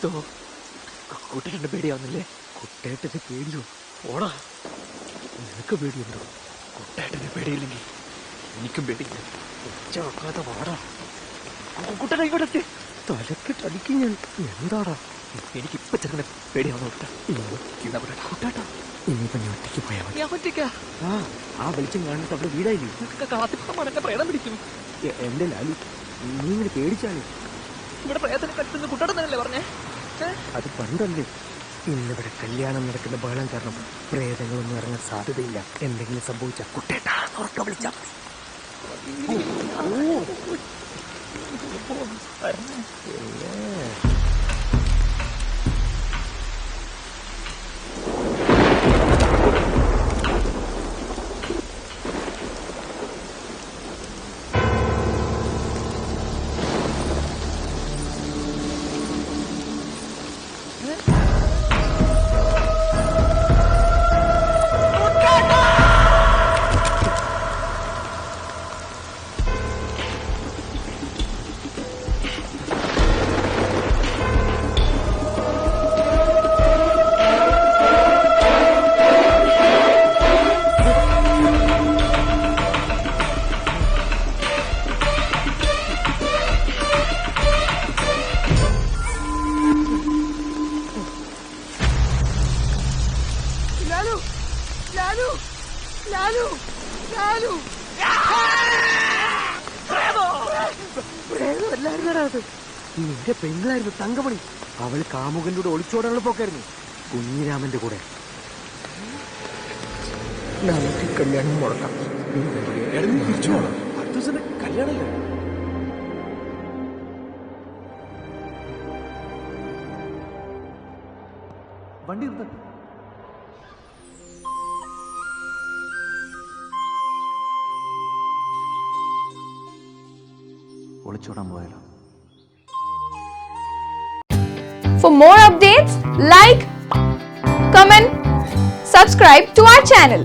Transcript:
എന്തോ കുട്ടേട്ടന്റെ പേടിയാവുന്നില്ലേ? കുട്ടേട്ടന് പേടിയോ? ഓടാ, നിനക്ക് പേടിയുണ്ടോ? കുട്ടേട്ടന് പേടിയില്ലെങ്കിൽ എനിക്കും പേടിയില്ല. ഉച്ച വെക്കാതെ വാടാ. കുട്ടേട്ട ഇങ്ങോട്ടെത്തി. തലക്കിട്ട് അടിക്കും ഞാൻ. എന്താടാ? എനിക്കിപ്പൊ ചെറുങ്ങനെ പേടിയാവുന്ന കുട്ടേട്ട. ഇനിയിപ്പോ ഞാൻ ഒറ്റയ്ക്ക് പോയാൽ മതി. ഞാൻ ഒറ്റയ്ക്കാ? ആ വെളിച്ചം കാണിട്ട് അവിടെ വീടായില്ലേ? കാത്തിപ്പമാണ് എന്നെ പ്രേതം പിടിക്കും. എന്റെ ലാലു, നീ ഇങ്ങനെ പേടിച്ചാലേ. ഇവിടെ പ്രേതത്തിന് കട്ടുന്ന കുട്ടേട്ടൻ തന്നെയല്ലേ പറഞ്ഞേ? അത് പണ്ടല്ലേ. ഇന്നിവിടെ കല്യാണം നടക്കുന്ന ബഹളം കാരണം പ്രേതങ്ങളൊന്നും ഇറങ്ങാൻ സാധ്യതയില്ല. എന്തെങ്കിലും സംഭവിച്ചാൽ കുട്ടേട്ടാ ഉറക്കം വിളിച്ചാൽ നിന്റെ പെങ്ങളായിരുന്നു തങ്കമണി. അവൾ കാമുകന്റെ കൂടെ ഒളിച്ചോടാനുള്ള പോക്കായിരുന്നു കുഞ്ഞിരാമന്റെ കൂടെ. നമുക്ക് കല്യാണം മുടക്കാം. തിരിച്ചു പോകണം. അടുത്ത ദിവസം കല്യാണമല്ലേ? വണ്ടി നിർത്ത. ഒളിച്ചോടാൻ പോയാലോ? For more updates, like, comment, subscribe to our channel.